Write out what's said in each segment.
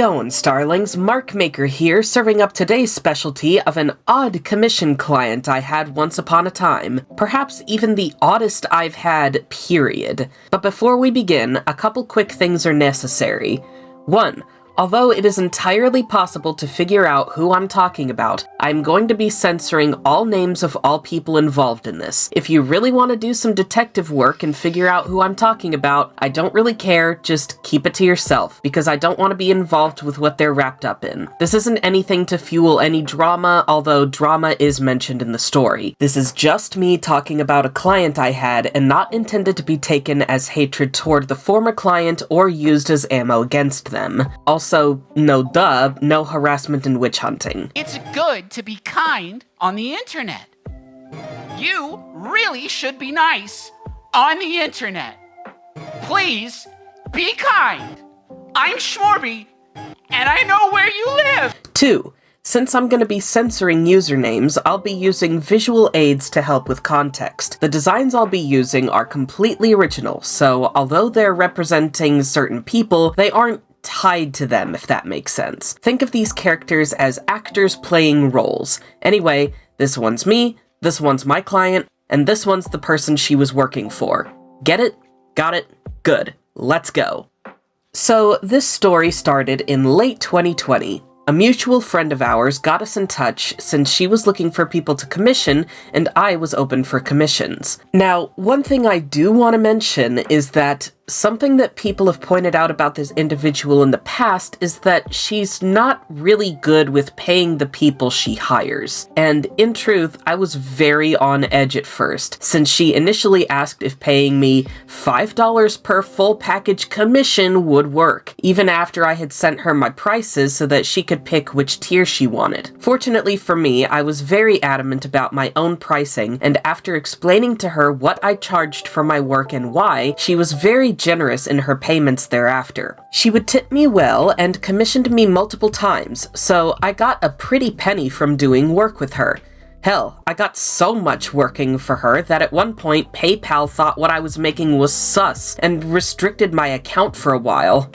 going, starlings? Mark Maker here, serving up today's specialty of an odd commission client I had once upon a time. Perhaps even the oddest I've had, period. But before we begin, a couple quick things are necessary. 1. Although it is entirely possible to figure out who I'm talking about, I'm going to be censoring all names of all people involved in this. If you really want to do some detective work and figure out who I'm talking about, I don't really care, just keep it to yourself, because I don't want to be involved with what they're wrapped up in. This isn't anything to fuel any drama, although drama is mentioned in the story. This is just me talking about a client I had and not intended to be taken as hatred toward the former client or used as ammo against them. Also, no harassment and witch hunting. It's good to be kind on the internet. You really should be nice on the internet. Please be kind. I'm Schmorby, and I know where you live. 2. Since I'm going to be censoring usernames, I'll be using visual aids to help with context. The designs I'll be using are completely original, so although they're representing certain people, they aren't tied to them, if that makes sense. Think of these characters as actors playing roles. Anyway, this one's me, this one's my client, and this one's the person she was working for. Get it? Got it? Good. Let's go. So, this story started in late 2020. A mutual friend of ours got us in touch since she was looking for people to commission and I was open for commissions. Now, one thing I do want to mention is that something that people have pointed out about this individual in the past is that she's not really good with paying the people she hires. And in truth, I was very on edge at first, since she initially asked if paying me $5 per full package commission would work, even after I had sent her my prices so that she could pick which tier she wanted. Fortunately for me, I was very adamant about my own pricing, and after explaining to her what I charged for my work and why, she was very generous in her payments thereafter. She would tip me well and commissioned me multiple times, so I got a pretty penny from doing work with her. Hell, I got so much working for her that at one point PayPal thought what I was making was sus and restricted my account for a while.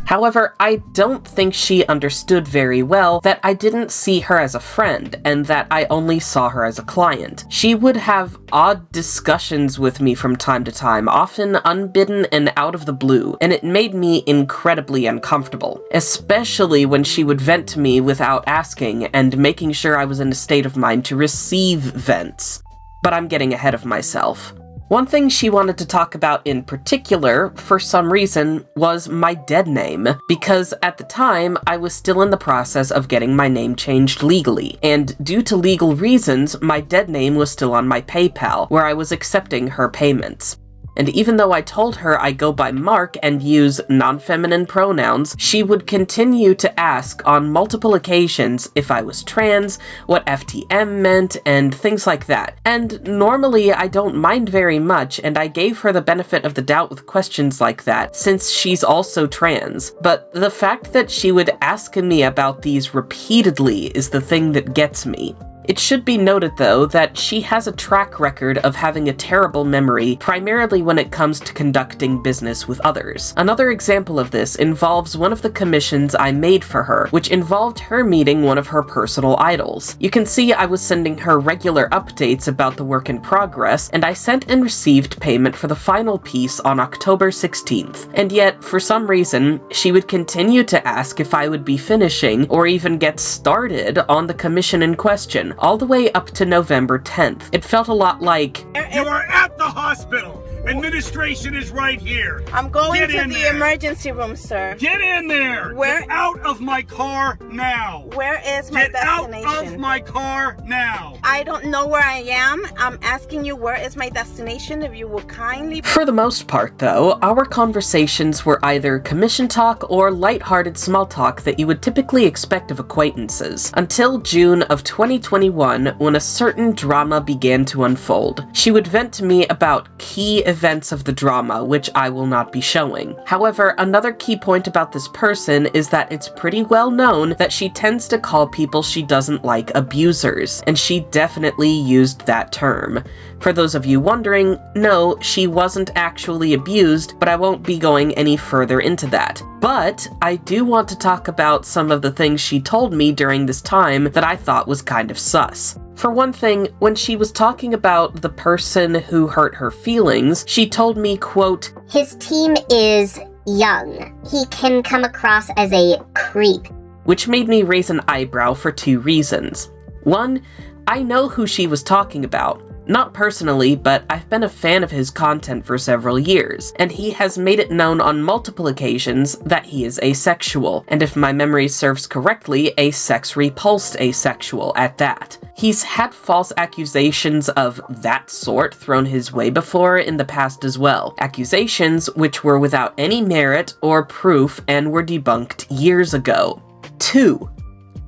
However, I don't think she understood very well that I didn't see her as a friend, and that I only saw her as a client. She would have odd discussions with me from time to time, often unbidden and out of the blue, and it made me incredibly uncomfortable, especially when she would vent to me without asking and making sure I was in a state of mind to receive vents. But I'm getting ahead of myself. One thing she wanted to talk about in particular, for some reason, was my dead name, because at the time, I was still in the process of getting my name changed legally, and due to legal reasons, my dead name was still on my PayPal, where I was accepting her payments. And even though I told her I go by Mark and use non-feminine pronouns, she would continue to ask on multiple occasions if I was trans, what FTM meant, and things like that. And normally I don't mind very much, and I gave her the benefit of the doubt with questions like that, since she's also trans. But the fact that she would ask me about these repeatedly is the thing that gets me. It should be noted, though, that she has a track record of having a terrible memory, primarily when it comes to conducting business with others. Another example of this involves one of the commissions I made for her, which involved her meeting one of her personal idols. You can see I was sending her regular updates about the work in progress, and I sent and received payment for the final piece on October 16th. And yet, for some reason, she would continue to ask if I would be finishing, or even get started, on the commission in question, all the way up to November 10th. It felt a lot like, "You are at the hospital! Administration is right here! I'm going Get to in the there. emergency room, sir. Get in there! Where- Get out of my car now! Where is my Get out destination? of my car now! I don't know where I am. I'm asking you where is my destination, if you will kindly... For the most part, though, our conversations were either commission talk or lighthearted small talk that you would typically expect of acquaintances, until June of 2021, when a certain drama began to unfold. She would vent to me about key events of the drama, which I will not be showing. However, another key point about this person is that it's pretty well known that she tends to call people she doesn't like abusers, and she definitely used that term. For those of you wondering, no, she wasn't actually abused, but I won't be going any further into that. But I do want to talk about some of the things she told me during this time that I thought was kind of sus. For one thing, when she was talking about the person who hurt her feelings, she told me, quote, "His team is young. He can come across as a creep." Which made me raise an eyebrow for two reasons. One, I know who she was talking about. Not personally, but I've been a fan of his content for several years, and he has made it known on multiple occasions that he is asexual, and if my memory serves correctly, a sex-repulsed asexual at that. He's had false accusations of that sort thrown his way before in the past as well. Accusations which were without any merit or proof and were debunked years ago. 2.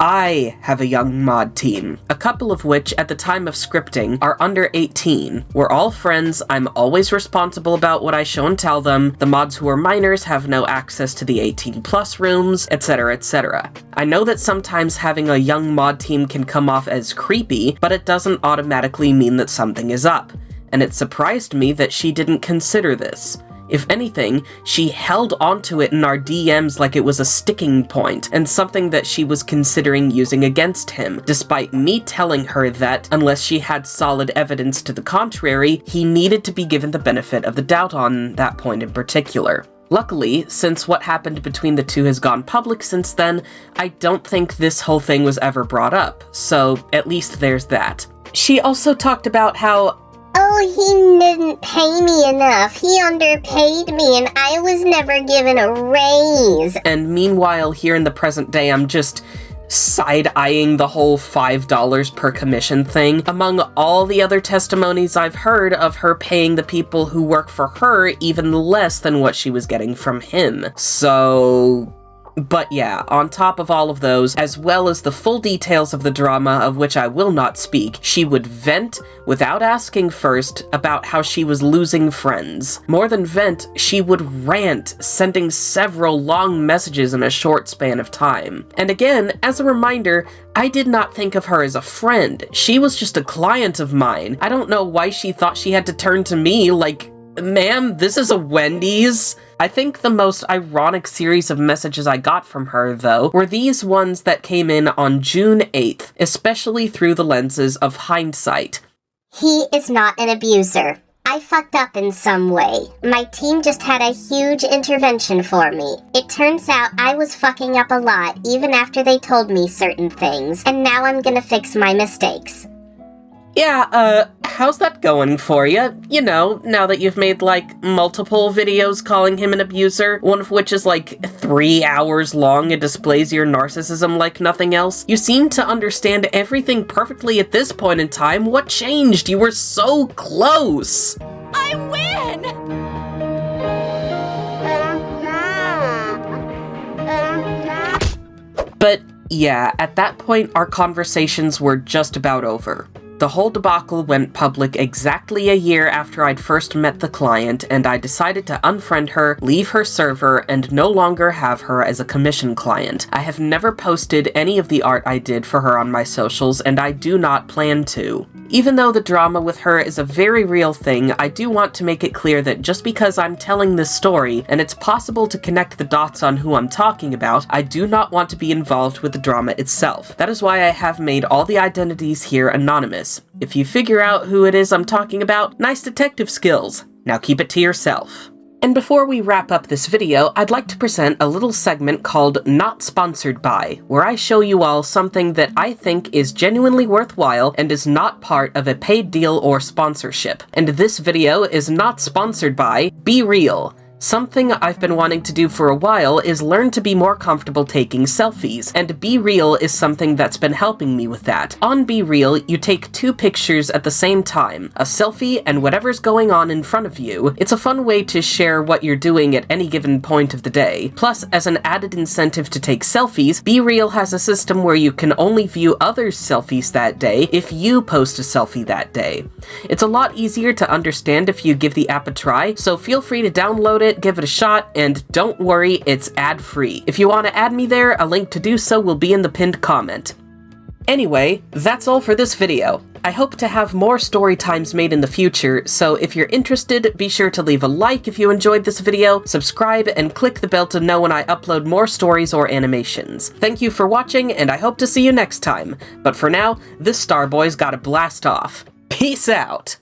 I have a young mod team, a couple of which at the time of scripting are under 18. We're all friends, I'm always responsible about what I show and tell them, the mods who are minors have no access to the 18+ rooms, etc, etc. I know that sometimes having a young mod team can come off as creepy, but it doesn't automatically mean that something is up, and it surprised me that she didn't consider this. If anything, she held onto it in our DMs like it was a sticking point, and something that she was considering using against him, despite me telling her that, unless she had solid evidence to the contrary, he needed to be given the benefit of the doubt on that point in particular. Luckily, since what happened between the two has gone public since then, I don't think this whole thing was ever brought up, so at least there's that. She also talked about how, "Oh, he didn't pay me enough. He underpaid me and I was never given a raise." And meanwhile, here in the present day, I'm just side-eyeing the whole $5 per commission thing, among all the other testimonies I've heard of her paying the people who work for her even less than what she was getting from him. So... But yeah, on top of all of those, as well as the full details of the drama of which I will not speak, she would vent without asking first about how she was losing friends. More than vent, she would rant, sending several long messages in a short span of time. And again, as a reminder, I did not think of her as a friend. She was just a client of mine. I don't know why she thought she had to turn to me like, "Ma'am, this is a Wendy's." I think the most ironic series of messages I got from her, though, were these ones that came in on June 8th, especially through the lenses of hindsight. "He is not an abuser. I fucked up in some way. My team just had a huge intervention for me. It turns out I was fucking up a lot even after they told me certain things, and now I'm gonna fix my mistakes." Yeah, how's that going for you? You know, now that you've made, like, multiple videos calling him an abuser, one of which is, like, 3 hours long and displays your narcissism like nothing else. You seem to understand everything perfectly at this point in time. What changed? You were so close! I win! But, yeah, at that point, our conversations were just about over. The whole debacle went public exactly a year after I'd first met the client, and I decided to unfriend her, leave her server, and no longer have her as a commission client. I have never posted any of the art I did for her on my socials, and I do not plan to. Even though the drama with her is a very real thing, I do want to make it clear that just because I'm telling this story, and it's possible to connect the dots on who I'm talking about, I do not want to be involved with the drama itself. That is why I have made all the identities here anonymous. If you figure out who it is I'm talking about, nice detective skills. Now keep it to yourself. And before we wrap up this video, I'd like to present a little segment called Not Sponsored By, where I show you all something that I think is genuinely worthwhile and is not part of a paid deal or sponsorship. And this video is not sponsored by Be Real. Something I've been wanting to do for a while is learn to be more comfortable taking selfies, and Be Real is something that's been helping me with that. On Be Real, you take 2 pictures at the same time, a selfie and whatever's going on in front of you. It's a fun way to share what you're doing at any given point of the day. Plus, as an added incentive to take selfies, Be Real has a system where you can only view others' selfies that day if you post a selfie that day. It's a lot easier to understand if you give the app a try, so feel free to download it, give it a shot, and don't worry, it's ad-free. If you want to add me there, a link to do so will be in the pinned comment. Anyway, that's all for this video. I hope to have more story times made in the future, so if you're interested, be sure to leave a like if you enjoyed this video, subscribe, and click the bell to know when I upload more stories or animations. Thank you for watching, and I hope to see you next time. But for now, this Starboy's gotta blast off. Peace out!